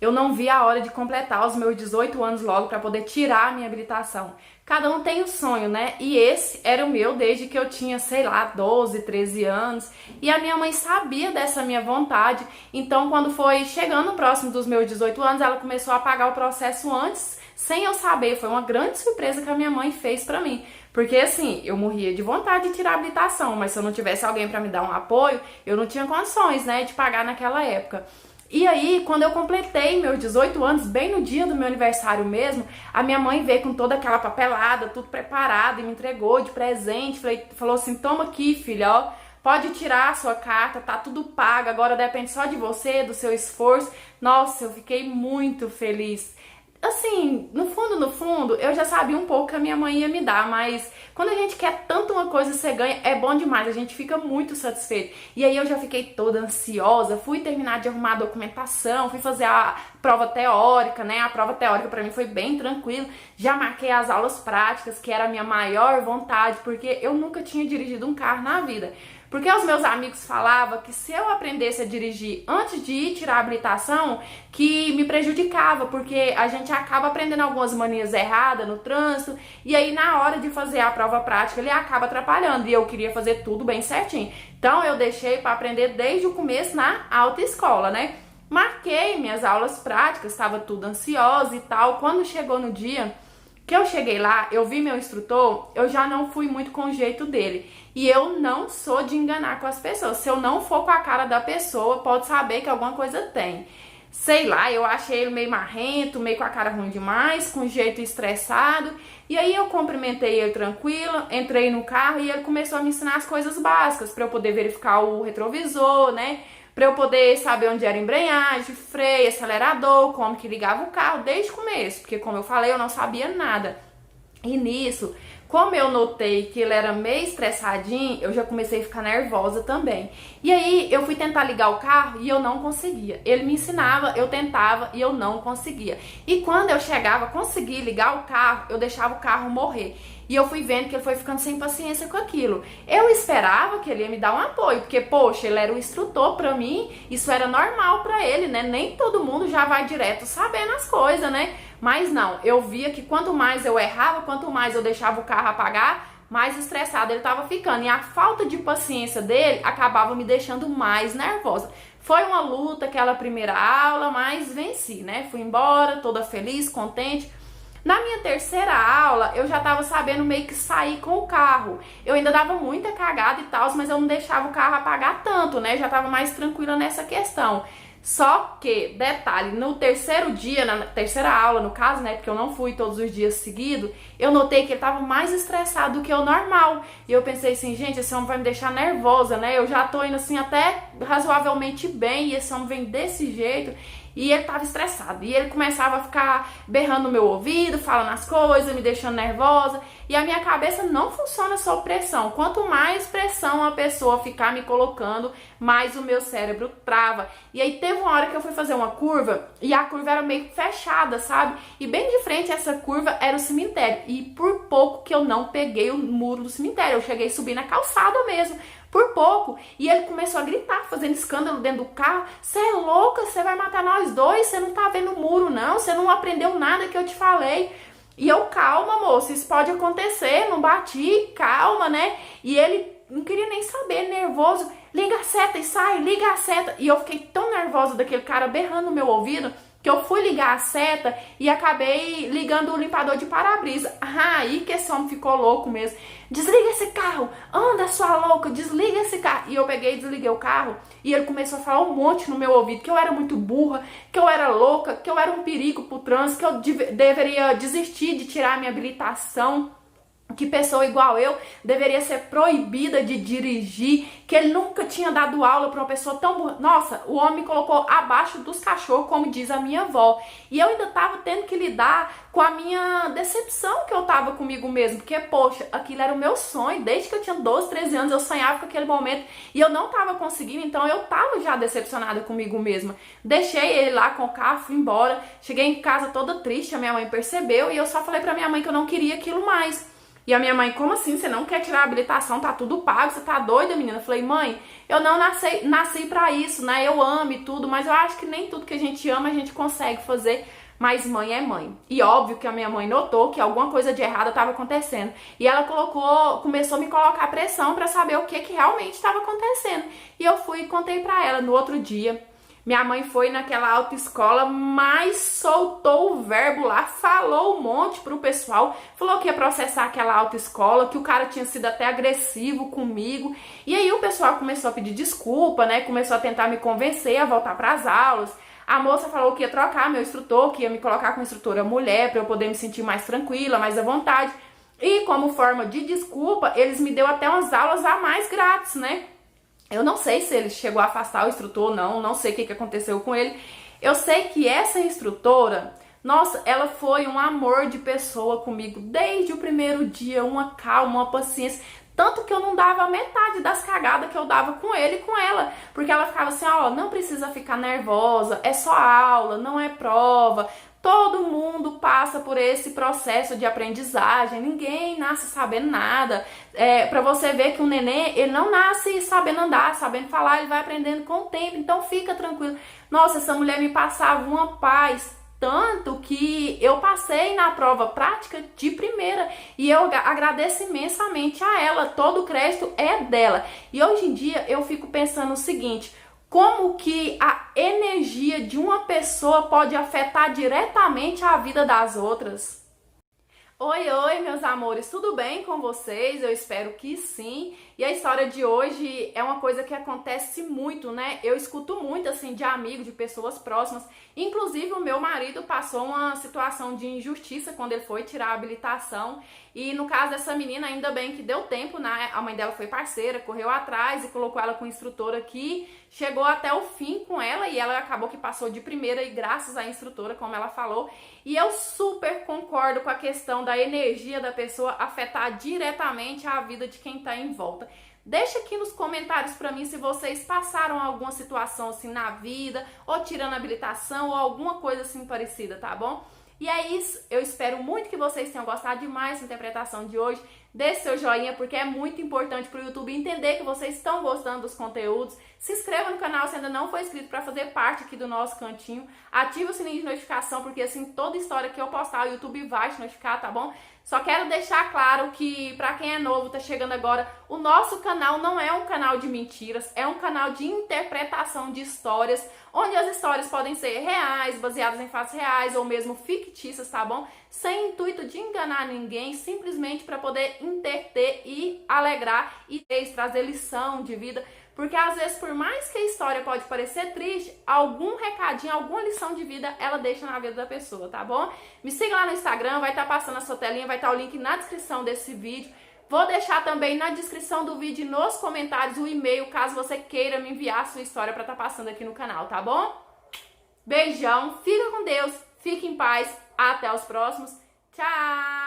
Eu não vi a hora de completar os meus 18 anos logo para poder tirar a minha habilitação. Cada um tem um sonho, né? E esse era o meu desde que eu tinha, sei lá, 12, 13 anos. E a minha mãe sabia dessa minha vontade. Então, quando foi chegando próximo dos meus 18 anos, ela começou a pagar o processo antes, sem eu saber. Foi uma grande surpresa que a minha mãe fez pra mim. Porque assim, eu morria de vontade de tirar a habilitação, mas se eu não tivesse alguém pra me dar um apoio, eu não tinha condições, né, de pagar naquela época. E aí, quando eu completei meus 18 anos, bem no dia do meu aniversário mesmo, a minha mãe veio com toda aquela papelada, tudo preparado, e me entregou de presente. Falou assim: toma aqui, filha, ó, pode tirar a sua carta, tá tudo pago, agora depende só de você, do seu esforço. Nossa, eu fiquei muito feliz. Assim, no fundo, eu já sabia um pouco que a minha mãe ia me dar, mas quando a gente quer tanto uma coisa e você ganha, é bom demais, a gente fica muito satisfeito. E aí eu já fiquei toda ansiosa, fui terminar de arrumar a documentação, fui fazer a prova teórica, né? A prova teórica pra mim foi bem tranquila. Já marquei as aulas práticas, que era a minha maior vontade, porque eu nunca tinha dirigido um carro na vida. Porque os meus amigos falavam que se eu aprendesse a dirigir antes de ir tirar a habilitação, que me prejudicava, porque a gente acaba aprendendo algumas manias erradas no trânsito, e aí na hora de fazer a prova prática ele acaba atrapalhando, e eu queria fazer tudo bem certinho. Então eu deixei para aprender desde o começo na autoescola, né? Marquei minhas aulas práticas, estava tudo ansiosa e tal. Quando chegou no dia que eu cheguei lá, eu vi meu instrutor, eu já não fui muito com o jeito dele. E eu não sou de enganar com as pessoas. Se eu não for com a cara da pessoa, pode saber que alguma coisa tem. Sei lá, eu achei ele meio marrento, meio com a cara ruim demais, com jeito estressado. E aí eu cumprimentei ele tranquila, entrei no carro e ele começou a me ensinar as coisas básicas, para eu poder verificar o retrovisor, né? Para eu poder saber onde era embreagem, freio, acelerador, como que ligava o carro desde o começo, porque como eu falei, eu não sabia nada. E nisso, como eu notei que ele era meio estressadinho, eu já comecei a ficar nervosa também. E aí eu fui tentar ligar o carro e eu não conseguia. Ele me ensinava, eu tentava e eu não conseguia. E quando eu chegava a conseguir ligar o carro, eu deixava o carro morrer. E eu fui vendo que ele foi ficando sem paciência com aquilo. Eu esperava que ele ia me dar um apoio, porque, poxa, ele era o instrutor pra mim, isso era normal pra ele, né? Nem todo mundo já vai direto sabendo as coisas, né? Mas não, eu via que quanto mais eu errava, quanto mais eu deixava o carro apagar, mais estressado ele tava ficando. E a falta de paciência dele acabava me deixando mais nervosa. Foi uma luta aquela primeira aula, mas venci, né? Fui embora, toda feliz, contente. Na minha terceira aula, eu já tava sabendo meio que sair com o carro. Eu ainda dava muita cagada e tal, mas eu não deixava o carro apagar tanto, né? Já tava mais tranquila nessa questão. Só que, detalhe, no terceiro dia, na terceira aula, no caso, né, porque eu não fui todos os dias seguidos, eu notei que ele tava mais estressado do que o normal. E eu pensei assim, gente, esse homem vai me deixar nervosa, né? Eu já tô indo assim até razoavelmente bem e esse homem vem desse jeito. E ele tava estressado. E ele começava a ficar berrando no meu ouvido, falando as coisas, me deixando nervosa. E a minha cabeça não funciona sob pressão. Quanto mais pressão a pessoa ficar me colocando, mais o meu cérebro trava. E aí teve uma hora que eu fui fazer uma curva e a curva era meio fechada, sabe? E bem de frente essa curva era o cemitério. E por pouco que eu não peguei o muro do cemitério. Eu cheguei a subir na calçada mesmo. Por pouco. E ele começou a gritar, fazendo escândalo dentro do carro. Você é louca? Você vai matar nós dois? Você não tá vendo o muro, não? Você não aprendeu nada que eu te falei. E eu, calma, moça, isso pode acontecer, não bati, calma, né? E ele não queria nem saber, nervoso. Liga a seta e sai, liga a seta. E eu fiquei tão nervosa daquele cara berrando no meu ouvido que eu fui ligar a seta e acabei ligando o limpador de para-brisa. Aí que esse homem ficou louco mesmo. Desliga esse carro, anda sua louca, desliga esse carro. E eu peguei e desliguei o carro e ele começou a falar um monte no meu ouvido, que eu era muito burra, que eu era louca, que eu era um perigo pro trânsito, que eu deveria desistir de tirar a minha habilitação, que pessoa igual eu deveria ser proibida de dirigir, que ele nunca tinha dado aula para uma pessoa tão burra. Nossa, o homem me colocou abaixo dos cachorros, como diz a minha avó. E eu ainda tava tendo que lidar com a minha decepção que eu tava comigo mesmo, porque, poxa, aquilo era o meu sonho. Desde que eu tinha 12, 13 anos, eu sonhava com aquele momento e eu não tava conseguindo, então eu tava já decepcionada comigo mesma. Deixei ele lá com o carro, fui embora, cheguei em casa toda triste, a minha mãe percebeu e eu só falei pra minha mãe que eu não queria aquilo mais. E a minha mãe, como assim? Você não quer tirar a habilitação? Tá tudo pago, você tá doida, menina? Eu falei, mãe, eu não nasci pra isso, né? Eu amo e tudo, mas eu acho que nem tudo que a gente ama a gente consegue fazer. Mas mãe é mãe. E óbvio que a minha mãe notou que alguma coisa de errado estava acontecendo. E ela começou a me colocar pressão pra saber o que realmente estava acontecendo. E eu fui e contei pra ela no outro dia. Minha mãe foi naquela autoescola, mas soltou o verbo lá, falou um monte pro pessoal, falou que ia processar aquela autoescola, que o cara tinha sido até agressivo comigo. E aí o pessoal começou a pedir desculpa, né? Começou a tentar me convencer a voltar pras aulas. A moça falou que ia trocar meu instrutor, que ia me colocar com instrutora mulher para eu poder me sentir mais tranquila, mais à vontade. E como forma de desculpa, eles me deu até umas aulas a mais grátis, né? Eu não sei se ele chegou a afastar o instrutor ou não sei o que aconteceu com ele. Eu sei que essa instrutora, nossa, ela foi um amor de pessoa comigo desde o primeiro dia, uma calma, uma paciência. Tanto que eu não dava a metade das cagadas que eu dava com ele e com ela. Porque ela ficava assim, ó, não precisa ficar nervosa, é só aula, não é prova. Todo mundo passa por esse processo de aprendizagem, ninguém nasce sabendo nada. Pra você ver que um neném, ele não nasce sabendo andar, sabendo falar, ele vai aprendendo com o tempo, então fica tranquilo. Nossa, essa mulher me passava uma paz, tanto que eu passei na prova prática de primeira e eu agradeço imensamente a ela, todo o crédito é dela. E hoje em dia eu fico pensando o seguinte, como que a energia de uma pessoa pode afetar diretamente a vida das outras? Oi, meus amores, tudo bem com vocês? Eu espero que sim. E a história de hoje é uma coisa que acontece muito, né? Eu escuto muito, assim, de amigos, de pessoas próximas. Inclusive, o meu marido passou uma situação de injustiça quando ele foi tirar a habilitação. E no caso dessa menina, ainda bem que deu tempo, né? A mãe dela foi parceira, correu atrás e colocou ela com instrutora aqui. Chegou até o fim com ela e ela acabou que passou de primeira e graças à instrutora, como ela falou. E eu super concordo com a questão da energia da pessoa afetar diretamente a vida de quem tá em volta. Deixa aqui nos comentários pra mim se vocês passaram alguma situação assim na vida, ou tirando habilitação, ou alguma coisa assim parecida, tá bom? E é isso, eu espero muito que vocês tenham gostado demais da interpretação de hoje. Deixe seu joinha porque é muito importante para o YouTube entender que vocês estão gostando dos conteúdos. Se inscreva no canal se ainda não for inscrito para fazer parte aqui do nosso cantinho. Ative o sininho de notificação porque assim toda história que eu postar o YouTube vai te notificar, tá bom? Só quero deixar claro que para quem é novo, tá chegando agora, o nosso canal não é um canal de mentiras, é um canal de interpretação de histórias, onde as histórias podem ser reais, baseadas em fatos reais ou mesmo fictícias, tá bom? Sem intuito de enganar ninguém, simplesmente para poder entreter e alegrar e trazer lição de vida. Porque às vezes, por mais que a história pode parecer triste, algum recadinho, alguma lição de vida, ela deixa na vida da pessoa, tá bom? Me siga lá no Instagram, vai estar passando a sua telinha, vai estar o link na descrição desse vídeo. Vou deixar também na descrição do vídeo e nos comentários o e-mail, caso você queira me enviar a sua história para estar passando aqui no canal, tá bom? Beijão, fica com Deus, fique em paz, até os próximos, tchau!